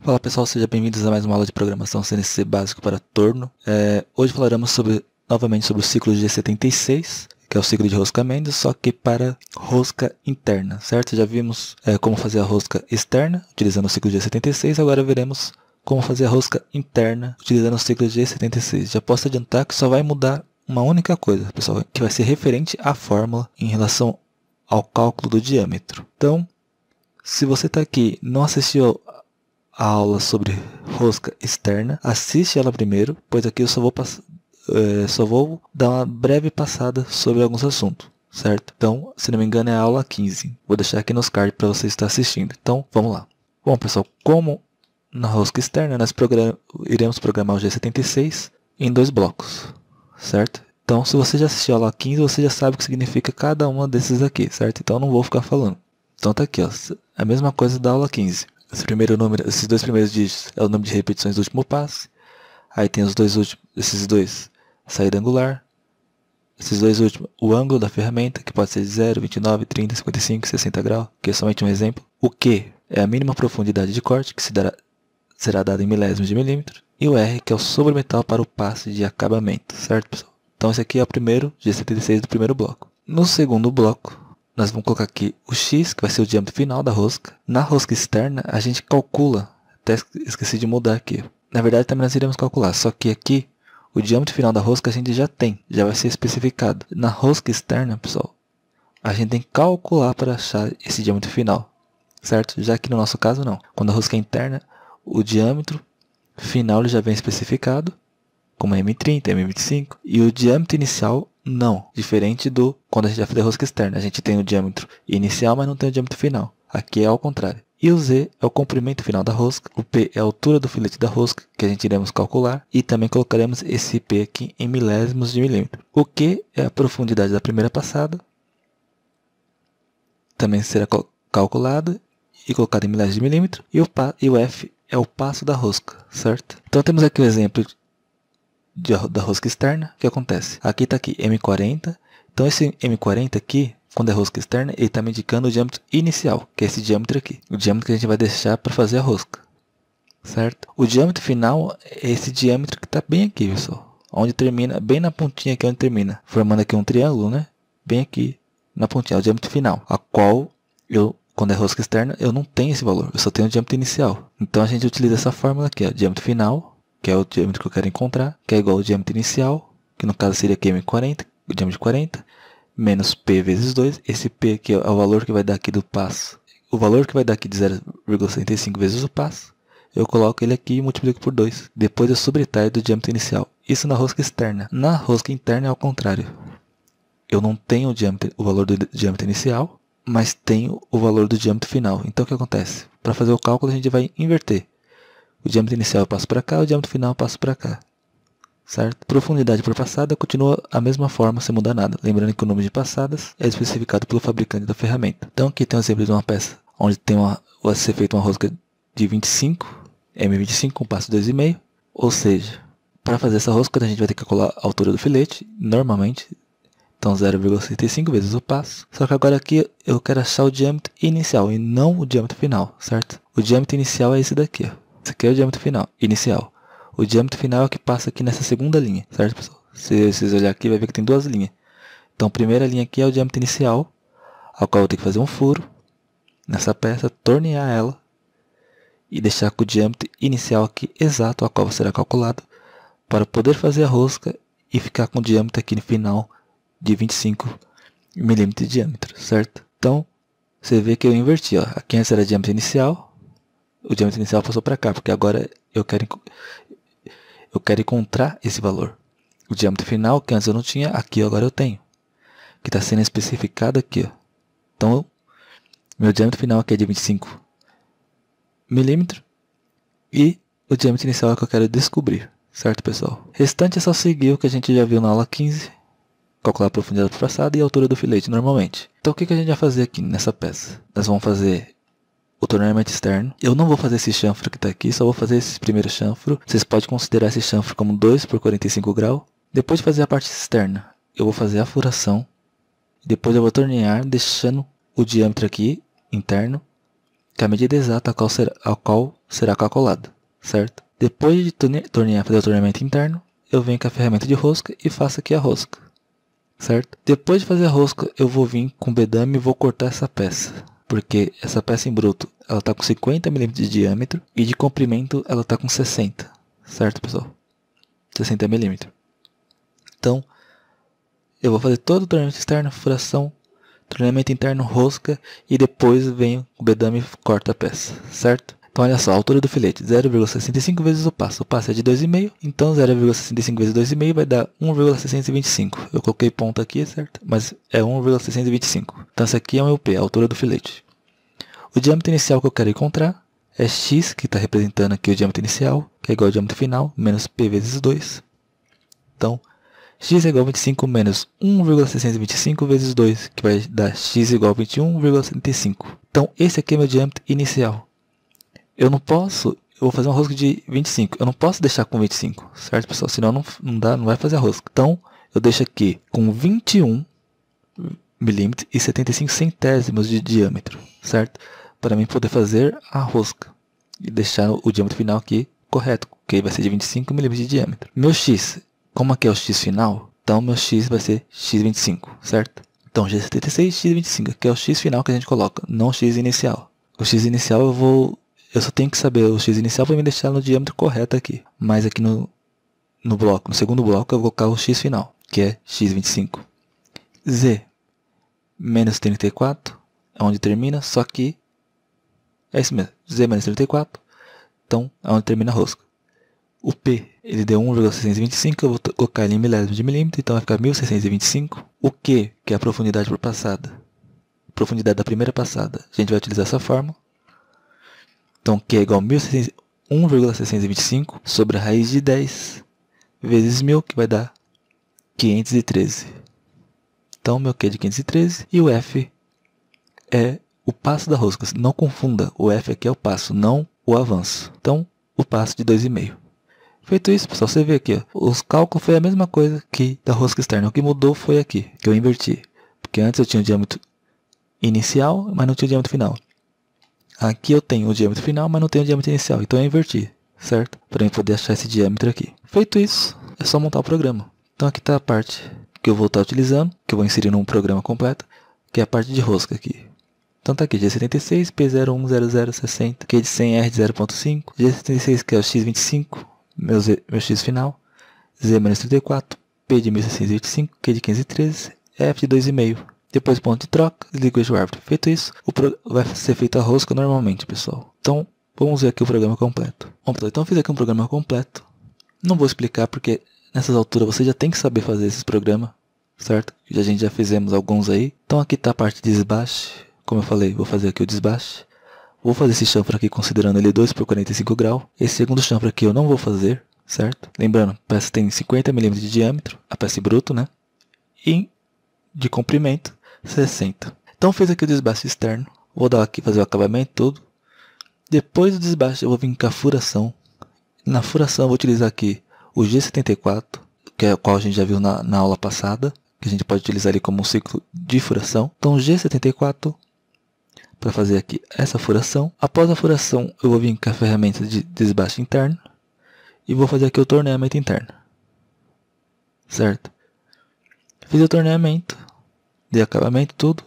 Fala pessoal, sejam bem-vindos a mais uma aula de programação CNC básico para torno. Hoje falaremos novamente sobre o ciclo G76, que é o ciclo de rosca Mendes, só que para rosca interna, certo? Já vimos como fazer a rosca externa utilizando o ciclo G76, agora veremos como fazer a rosca interna utilizando o ciclo G76. Já posso adiantar que só vai mudar uma única coisa, pessoal, que vai ser referente à fórmula em relação ao cálculo do diâmetro. Então, se você está aqui e não assistiu a aula sobre rosca externa, assiste ela primeiro, pois aqui eu só vou dar uma breve passada sobre alguns assuntos, certo? Então, se não me engano, é a aula 15. Vou deixar aqui nos cards para você estar assistindo. Então, vamos lá. Bom, pessoal, como na rosca externa, nós iremos programar o G76 em dois blocos, certo? Então, se você já assistiu a aula 15, você já sabe o que significa cada uma desses aqui, certo? Então, eu não vou ficar falando. Então, tá aqui, ó, a mesma coisa da aula 15. Esses dois primeiros dígitos é o número de repetições do último passe. Aí tem esses dois, saída angular. Esses dois últimos, o ângulo da ferramenta, que pode ser de 0, 29, 30, 55, 60 graus, que é somente um exemplo. O Q é a mínima profundidade de corte, que será dada em milésimos de milímetro. E o R, que é o sobremetal para o passe de acabamento, certo, pessoal? Então esse aqui é o primeiro G76 do primeiro bloco. No segundo bloco, nós vamos colocar aqui o X, que vai ser o diâmetro final da rosca. Na rosca externa, a gente calcula. Até esqueci de mudar aqui. Na verdade, também nós iremos calcular. Só que aqui, o diâmetro final da rosca a gente já tem. Já vai ser especificado. Na rosca externa, pessoal, a gente tem que calcular para achar esse diâmetro final. Certo? Já que no nosso caso, não. Quando a rosca é interna, o diâmetro final ele já vem especificado. Como M30, M25. E o diâmetro inicial não, diferente do quando a gente vai fazer rosca externa. A gente tem o diâmetro inicial, mas não tem o diâmetro final. Aqui é ao contrário. E o Z é o comprimento final da rosca. O P é a altura do filete da rosca, que a gente iremos calcular. E também colocaremos esse P aqui em milésimos de milímetro. O Q é a profundidade da primeira passada. Também será calculada e colocada em milésimos de milímetro. E o F é o passo da rosca, certo? Então temos aqui o exemplo da rosca externa. O que acontece? Aqui está aqui M40. Então esse M40 aqui, quando é rosca externa, ele está me indicando o diâmetro inicial, que é esse diâmetro aqui. O diâmetro que a gente vai deixar para fazer a rosca, certo? O diâmetro final é esse diâmetro que está bem aqui, pessoal. Onde termina, bem na pontinha aqui onde termina. Formando aqui um triângulo, né? Bem aqui na pontinha, é o diâmetro final. A qual quando é rosca externa, eu não tenho esse valor. Eu só tenho o diâmetro inicial. Então a gente utiliza essa fórmula aqui, ó, diâmetro final, que é o diâmetro que eu quero encontrar, que é igual ao diâmetro inicial, que no caso seria aqui M40, o diâmetro de 40, menos P vezes 2. Esse P aqui é o valor que vai dar aqui do passo. O valor que vai dar aqui de 0,65 vezes o passo, eu coloco ele aqui e multiplico por 2. Depois eu subtraio do diâmetro inicial. Isso na rosca externa. Na rosca interna é ao contrário. Eu não tenho o valor do diâmetro inicial, mas tenho o valor do diâmetro final. Então o que acontece? Para fazer o cálculo a gente vai inverter. O diâmetro inicial eu passo para cá, o diâmetro final eu passo para cá. Certo? Profundidade por passada continua a mesma forma, sem mudar nada. Lembrando que o número de passadas é especificado pelo fabricante da ferramenta. Então aqui tem um exemplo de uma peça onde vai ser feita uma rosca de 25, M25 com passo 2,5. Ou seja, para fazer essa rosca a gente vai ter que calcular a altura do filete, normalmente. Então 0,65 vezes o passo. Só que agora aqui eu quero achar o diâmetro inicial e não o diâmetro final, certo? O diâmetro inicial é esse daqui, ó. Esse aqui é o diâmetro final, inicial. O diâmetro final é o que passa aqui nessa segunda linha, certo, pessoal? Se vocês olharem aqui, vai ver que tem duas linhas. Então, a primeira linha aqui é o diâmetro inicial, ao qual eu tenho que fazer um furo nessa peça, tornear ela e deixar com o diâmetro inicial aqui exato, ao qual será calculado, para poder fazer a rosca e ficar com o diâmetro aqui no final de 25 milímetros de diâmetro, certo? Então, você vê que eu inverti, ó. Aqui antes era diâmetro inicial. O diâmetro inicial passou para cá, porque agora eu quero encontrar esse valor. O diâmetro final, que antes eu não tinha, aqui agora eu tenho. Que está sendo especificado aqui, ó. Então, meu diâmetro final aqui é de 25 milímetros. E o diâmetro inicial é o que eu quero descobrir. Certo, pessoal? Restante é só seguir o que a gente já viu na aula 15. Calcular a profundidade por passada e a altura do filete normalmente. Então, o que a gente vai fazer aqui nessa peça? Nós vamos fazer o torneamento externo. Eu não vou fazer esse chanfro que está aqui, só vou fazer esse primeiro chanfro. Vocês podem considerar esse chanfro como 2 por 45 graus. Depois de fazer a parte externa, eu vou fazer a furação. Depois eu vou tornear, deixando o diâmetro aqui, interno, que é a medida exata a qual será calculada, certo? Depois de fazer o torneamento interno, eu venho com a ferramenta de rosca e faço aqui a rosca, certo? Depois de fazer a rosca, eu vou vir com o bedame e vou cortar essa peça, porque essa peça em bruto, ela está com 50 mm de diâmetro e de comprimento ela está com 60, certo, pessoal? 60 mm. Então, eu vou fazer todo o torneamento externo, furação, torneamento interno, rosca e depois venho o bedame e corto a peça, certo? Então olha só, a altura do filete, 0,65 vezes o passo. O passo é de 2,5, então 0,65 vezes 2,5 vai dar 1,625. Eu coloquei ponto aqui, certo? Mas é 1,625. Então essa aqui é o meu P, a altura do filete. O diâmetro inicial que eu quero encontrar é x, que está representando aqui o diâmetro inicial, que é igual ao diâmetro final, menos P vezes 2. Então, x é igual a 25 menos 1,625 vezes 2, que vai dar x igual a 21,75. Então, esse aqui é meu diâmetro inicial. Eu vou fazer uma rosca de 25. Eu não posso deixar com 25, certo, pessoal? Senão não vai fazer a rosca. Então, eu deixo aqui com 21 milímetros e 75 centésimos de diâmetro, certo? Para mim poder fazer a rosca e deixar o diâmetro final aqui correto, que vai ser de 25 milímetros de diâmetro. Meu x, como aqui é o x final, então meu x vai ser x25, certo? Então G76, x25, aqui é o x final que a gente coloca, não o x inicial. O x inicial eu só tenho que saber o x inicial para me deixar no diâmetro correto aqui. Mas aqui no segundo bloco, eu vou colocar o x final, que é x25. Z menos 34, é onde termina, só que é isso mesmo, Z menos 34, então é onde termina a rosca. O P, ele deu 1,625, eu vou colocar ele em milésimos de milímetro, então vai ficar 1625. O Q, que é a profundidade por passada, profundidade da primeira passada, a gente vai utilizar essa fórmula. Então Q é igual a 1,625 sobre a raiz de 10 vezes 1000, que vai dar 513. Então meu Q é de 513 e o F é o passo da rosca. Não confunda, o F aqui é o passo, não o avanço. Então, o passo de 2,5. Feito isso, pessoal, você vê aqui, ó, os cálculos foi a mesma coisa que da rosca externa. O que mudou foi aqui, que eu inverti. Porque antes eu tinha o diâmetro inicial, mas não tinha o diâmetro final. Aqui eu tenho o diâmetro final, mas não tenho o diâmetro inicial. Então eu inverti, certo? Para eu poder achar esse diâmetro aqui. Feito isso, é só montar o programa. Então aqui está a parte que eu vou estar utilizando, que eu vou inserir num programa completo, que é a parte de rosca aqui. Então tá aqui, G76, P010060, Q de 100, R de 0.5, G76 que é o X25, meu X final, Z menos 34, P de 1625, Q de 513, F de 2,5. Depois ponto de troca, desligo o eixo árbitro. Feito isso, vai ser feita a rosca normalmente, pessoal. Então, vamos ver aqui o programa completo. Bom, pessoal, então eu fiz aqui um programa completo. Não vou explicar porque nessas alturas você já tem que saber fazer esses programas, certo? A gente já fizemos alguns aí. Então aqui está a parte de desbaste. Como eu falei, vou fazer aqui o desbaste. Vou fazer esse chanfro aqui considerando ele 2 por 45 graus. Esse segundo chanfro aqui eu não vou fazer, certo? Lembrando, a peça tem 50 mm de diâmetro, a peça em bruto, né? E de comprimento, 60. Então fiz aqui o desbaste externo. Vou dar aqui, fazer o acabamento todo. Depois do desbaste eu vou vir com a furação. Na furação eu vou utilizar aqui o G74, que é o qual a gente já viu na aula passada. Que a gente pode utilizar ele como um ciclo de furação. Então G74... para fazer aqui essa furação. Após a furação, eu vou vir com a ferramenta de desbaste interno e vou fazer aqui o torneamento interno, certo? Fiz o torneamento, dei acabamento, tudo.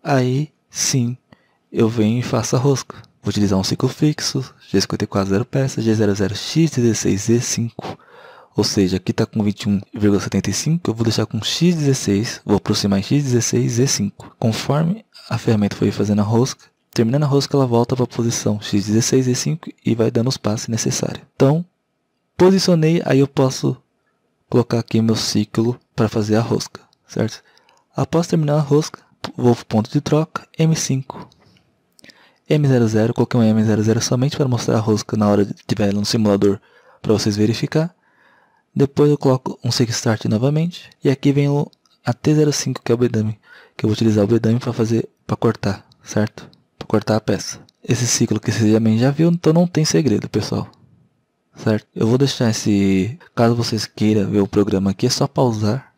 Aí sim, eu venho e faço a rosca. Vou utilizar um ciclo fixo, G54 0 peças, G00 X16 Z5. Ou seja, aqui está com 21,75, eu vou deixar com X16, vou aproximar em X16 Z5. Conforme a ferramenta foi fazendo a rosca, terminando a rosca ela volta para a posição X16 Z5 e vai dando os passos necessários. Então, posicionei, aí eu posso colocar aqui meu ciclo para fazer a rosca, certo? Após terminar a rosca, vou para o ponto de troca, M5. M00, coloquei um M00 somente para mostrar a rosca na hora de tiver ela no simulador para vocês verificar. Depois eu coloco um Seek Start novamente. E aqui vem a T05, que é o bedame. Que eu vou utilizar o bedame para cortar, certo? Para cortar a peça. Esse ciclo que você também já viu, então não tem segredo, pessoal. Certo? Eu vou deixar esse... Caso vocês queiram ver o programa aqui, é só pausar.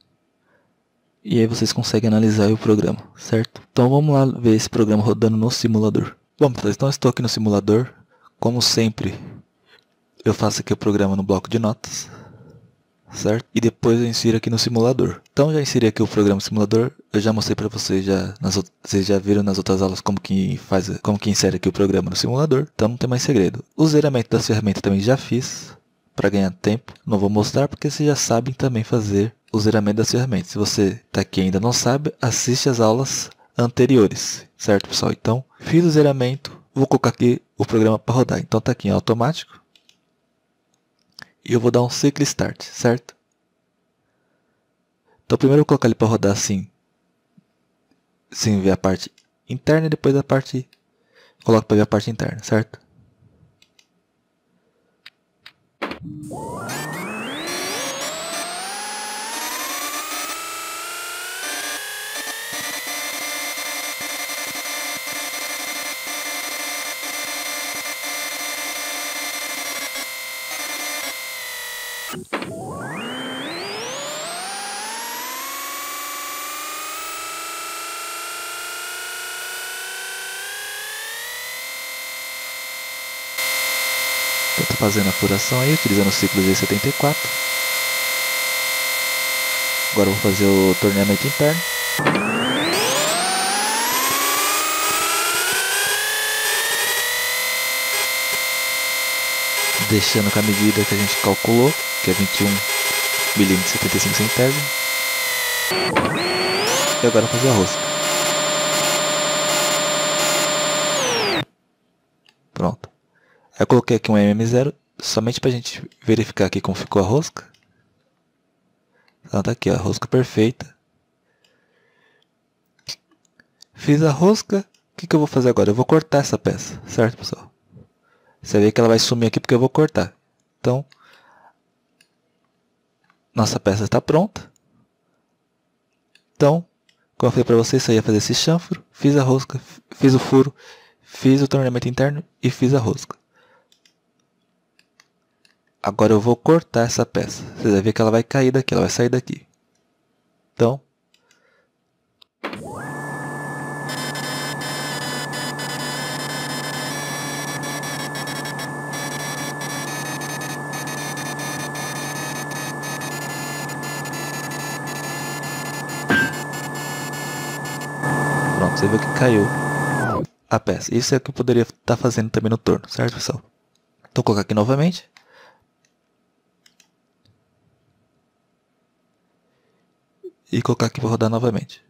E aí vocês conseguem analisar o programa, certo? Então vamos lá ver esse programa rodando no simulador. Bom, pessoal, então estou aqui no simulador. Como sempre, eu faço aqui o programa no bloco de notas, certo? E depois eu insiro aqui no simulador. Então já inseri aqui o programa no simulador. Eu já mostrei para vocês, vocês já viram nas outras aulas como que insere aqui o programa no simulador. Então não tem mais segredo. O zeramento das ferramentas também já fiz, para ganhar tempo. Não vou mostrar porque vocês já sabem também fazer o zeramento das ferramentas. Se você está aqui e ainda não sabe, assiste as aulas anteriores, certo, pessoal? Então, fiz o zeramento, vou colocar aqui o programa para rodar. Então tá aqui em automático. E eu vou dar um cycle start, certo? Então primeiro eu vou colocar ele para rodar assim, sem ver a parte interna, e depois a parte coloco para ver a parte interna, certo? Estou fazendo a furação aí, utilizando o ciclo G74. Agora eu vou fazer o torneamento interno. Deixando com a medida que a gente calculou, que é 21 milímetros e 75 centésimos. E agora fazer a rosca. Pronto. Aí eu coloquei aqui um MM0, somente para a gente verificar aqui como ficou a rosca. Então tá aqui, ó, a rosca perfeita. Fiz a rosca, o que eu vou fazer agora? Eu vou cortar essa peça, certo, pessoal? Você vê que ela vai sumir aqui porque eu vou cortar. Então, nossa peça está pronta. Então, como eu falei para vocês, eu ia fazer esse chanfro, fiz a rosca, fiz o furo, fiz o torneamento interno e fiz a rosca. Agora eu vou cortar essa peça. Você vai ver que ela vai cair daqui, ela vai sair daqui. Então, pronto, você viu que caiu a peça. Isso é o que eu poderia estar fazendo também no torno, certo, pessoal? Então, vou colocar aqui novamente. E colocar aqui para rodar novamente.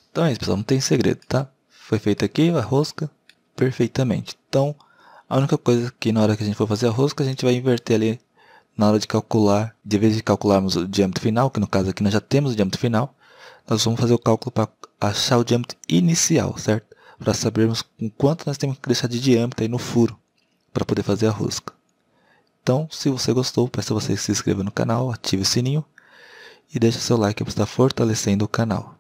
Então é isso, pessoal, não tem segredo, tá? Foi feita aqui a rosca perfeitamente. Então, a única coisa que na hora que a gente for fazer a rosca, a gente vai inverter ali na hora de calcular, de vez de calcularmos o diâmetro final, que no caso aqui nós já temos o diâmetro final, nós vamos fazer o cálculo para achar o diâmetro inicial, certo? Para sabermos com quanto nós temos que deixar de diâmetro aí no furo, para poder fazer a rosca. Então, se você gostou, peço a você que se inscreva no canal, ative o sininho e deixe seu like para estar fortalecendo o canal.